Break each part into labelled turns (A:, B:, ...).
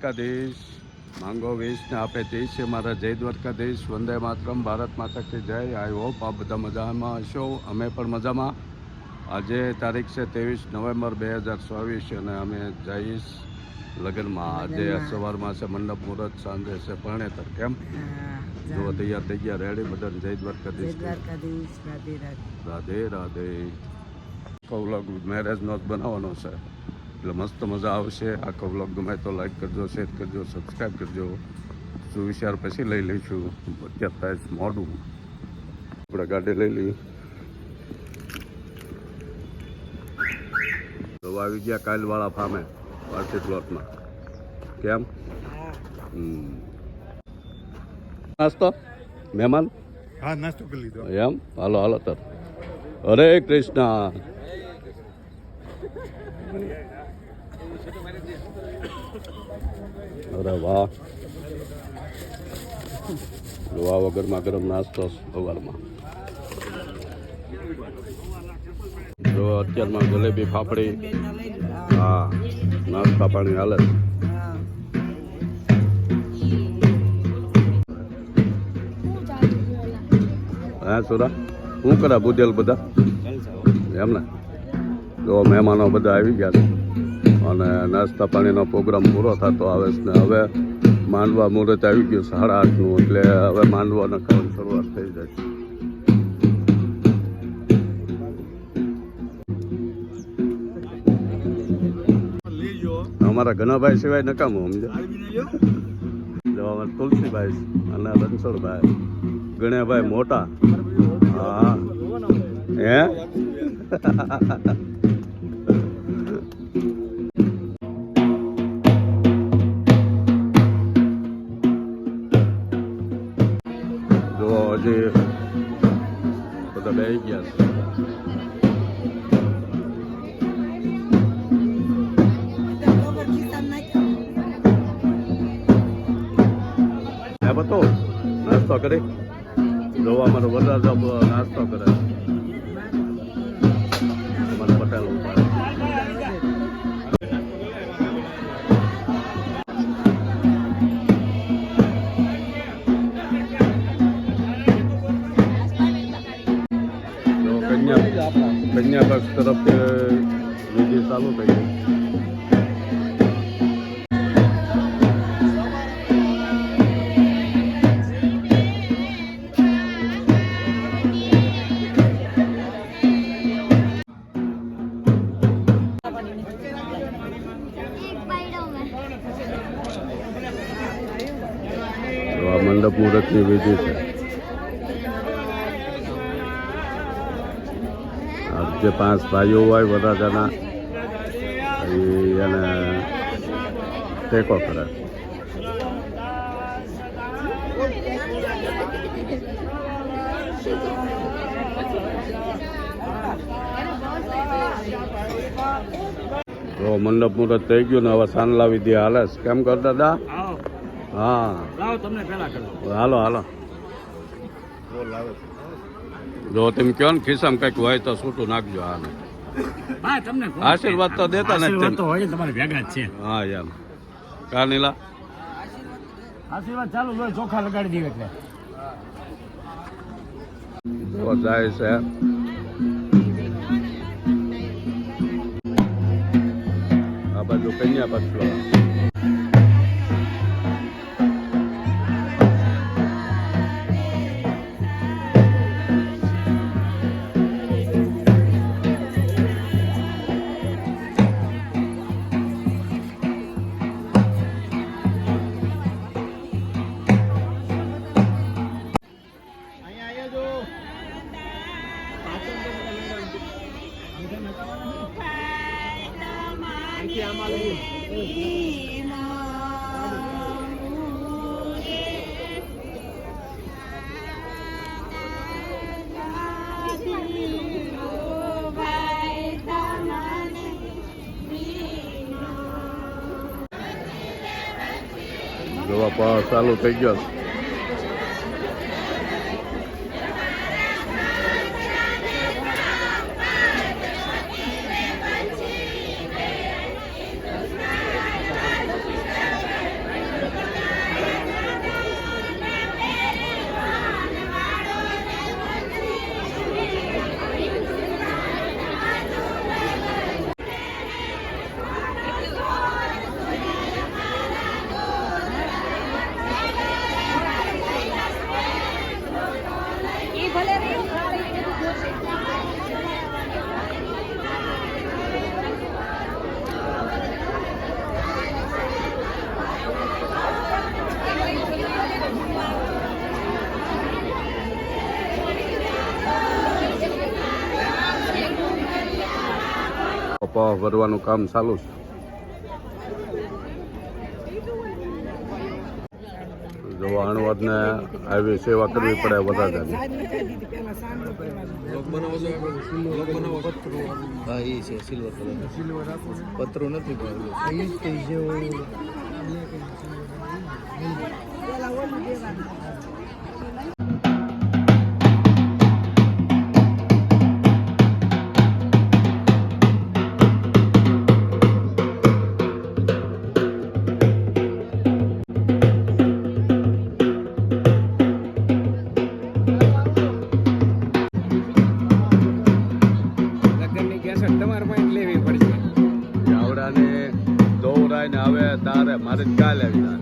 A: દ્વારકાધીશ માંગો 20 ને આપે 30 છે. મારા જય દ્વારકાધીશ, વંદે માતરમ, ભારત માતા કી જય. આઈ હોપ આ બધા મજામાં હશો, અમે પણ મજામાં. આજે તારીખ છે 23 નવેમ્બર 2024 અને અમે જઈશ લગ્નમાં. આજે સવારમાં છે મંડપ મુહૂર્ત, સાંજે છે પરણેતર. કેમ જો તૈયાર થઈ ગયા, રેડી? બધાને જય દ્વારકાધીશ. રાધે રાધે. વ્લોગ મેરેજનો જ બનાવવાનો છે એટલે મસ્ત મજા આવશે. આખો વ્લોગ ગમે તો લાઈક કરજો, શેર કરજો, સબસ્ક્રાઈબ કરજો. શું વિચાર પછી લઈ લઈશું. અત્યારે થાય મોડું, આપણે ગાડી લઈ લઈએ. તો આવી ગયા કાલવાળા ફામે પાર્ટી પ્લોટમાં. કેમ નાસ્તો મહેમાન?
B: હા, નાસ્તો કરી લીધો.
A: એમ હાલો હાલો તર. હરે કૃષ્ણ. અરે વાહ, લોહા વગરમાં ગરમ નાસ્તો સવારમાં. જો અત્યારમાં જલેબી ફાફડી, હા નાસ્તા પાણી હાલે. હા સુરા શું કરા બુધેલ બધા એમ ને? જો મહેમાનો બધા આવી ગયા છે અને નાસ્તા પાણીનો પ્રોગ્રામ પૂરો થતો આવે છે ને હવે માંડવા મુહૂર્ત આવી ગયું 8:30નું, એટલે હવે માંડવાને ખાવાની શરૂઆત થઈ જાય. અમારા ઘનાભાઈ સિવાય નકામું સમજો. જો અમારા તુલસીભાઈ અને રણછોડભાઈ, ગણ્યાભાઈ મોટા. હા હે હજી બધા બેસી ગયા છે. હે બતો નાસ્તો કરી જોવા અમારો વરરાજા નાસ્તો કરે. અમારા પટેલ કન્યા પક્ષ તરફથી વિધિ ચાલુ થઈ ગઈ. આ મંડપ મુહૂર્તની વિધિ છે. જે 5 ભાઈઓ હોય વરરાજાના એને ટેકો કરે. તો મંડપ મુહૂર્ત થઈ ગયું ને હવે સાંજલા વિધિ હાલે. કેમ કર દાદા? હા હાલો હાલો. જો તમે કહો ને ખિસ્સામાં કંઈક હોય તો છૂટું નાખજો. આને આશીર્વાદ તો દેતા નથી.
B: તમારે ભેગા જ છે.
A: હા એમ કાનીલા
B: આશીર્વાદ ચાલુ હોય, ચોખા લગાડી દઈએ એટલે
A: જો જાય છે. આ બાજુ કન્યા પક્ષ જોવા પાવ ચાલુ થઈ ગયો. પહ ભરવાનું કામ ચાલુ છે. જો હણવદને આવી સેવા કરવી પડે વધારાની.
C: હા એ છે સિલ્વર કલર પતરો નથી
A: આવડાને દોવરાય ને આવે તારે મારે જ કાલે આવી તારે.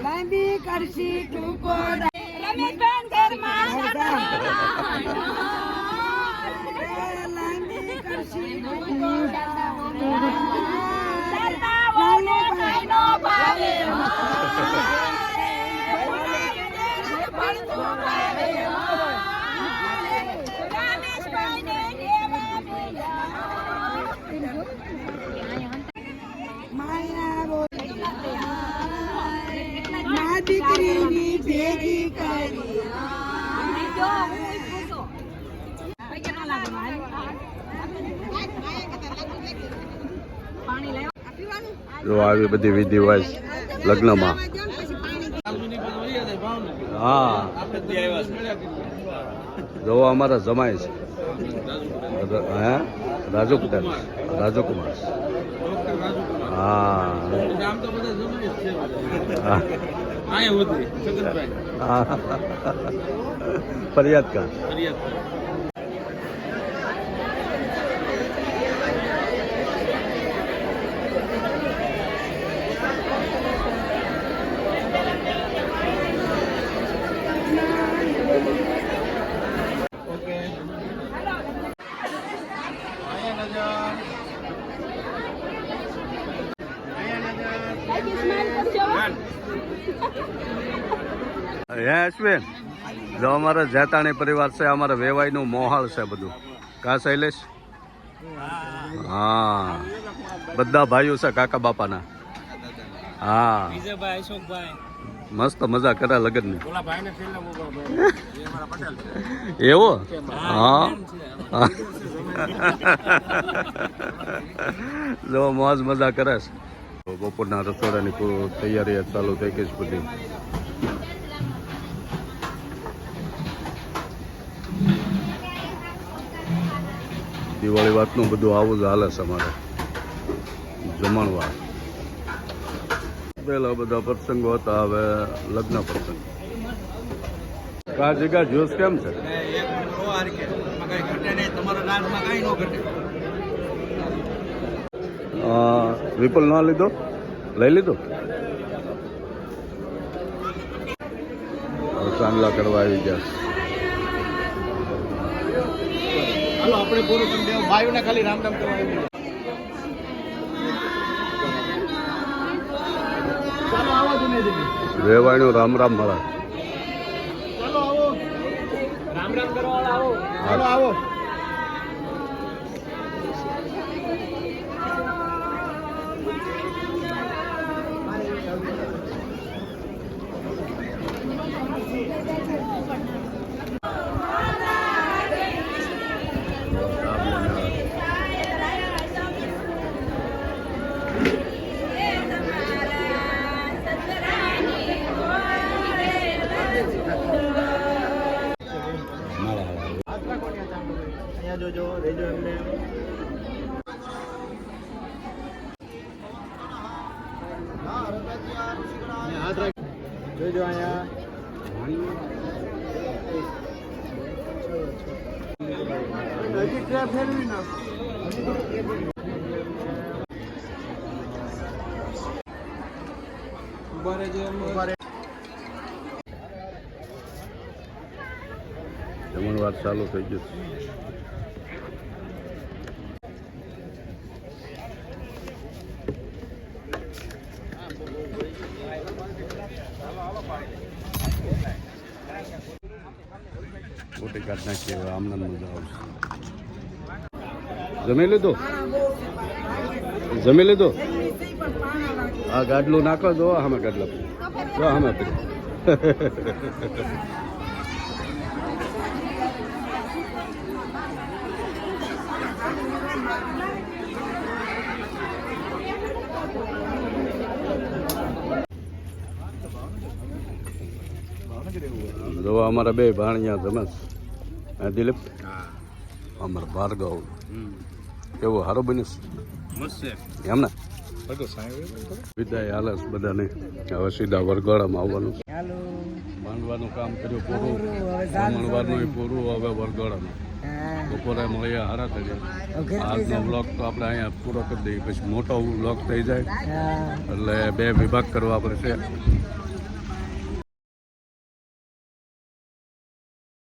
D: લાંબી કરશી ટૂંકો રમેશભાઈ ઘરમાં લાંબી કરશી ટૂંકો દીકરીની ભેગી કરી
A: જો આવી બધી વિધિ હોય લગ્નમાં. હા જો અમારા જમાય છે. હે રાજુકુમાર. હા ફરિયાદ કા હે અશ્વિન જો અમારા જેતાણી પરિવાર છે. અમારા વેવાઈનું મોહાળ છે બધું. કા શૈલેષ? હા બધા ભાઈઓ છે કાકા બાપાના. હા મસ્ત મજા કરે લગ્નની. એવો? હા જો મોજ મજા કરે છે. બપોરના રસોડાની તૈયારી ચાલુ થઈ ગઈ છે બધી. દિવાળી વાતનું બધું આવું જ હાલે છે અમારે જમણવાર. પેલા બધા પ્રસંગો હતા, હવે લગ્ન પ્રસંગ. કા જગ્યા જ્યુસ કેમ છે? વિપુલ ના લીધો? લઈ લીધો? ચાંદલા કરવા આવી ગયા.
C: આપણે પૂરું કરી દેવું ભાઈઓને ખાલી રામ રામ કરવા
A: વેવાણું રામ રામ મારા.
C: ચાલો આવો રામ રામ કરવા આવો. ચાલો આવો. જોજો રેજો એમને હાથ રાખ. દો અહીંયા.
A: જમણવાર ચાલુ થઈ ગયું છે. મોટી કાઢ નાખીએ હવે આમને મજા આવશે. જમી લીધું? જમી લીધું? આ ગાડલું નાખો જો આમે ગાડલા જો આમે જો અમારા બે ભાણિયા જમે છે. દિલીપ અમારા ભાર્ગવ કેવું સારું બન્યું છે એમ ને વિદાય હાલે છે બધાને. હવે સીધા વરઘોડામાં આવવાનું છે. માંડવાનું કામ કર્યું પૂરું, જમણવારનું પૂરું, હવે વરઘોડામાં બપોરે મળીએ હારા થઈ જાય. આજનો બ્લોગ તો આપણે અહીંયા પૂરો કરી દઈએ, પછી મોટો બ્લોગ થઈ જાય એટલે 2 વિભાગ કરવા પડશે.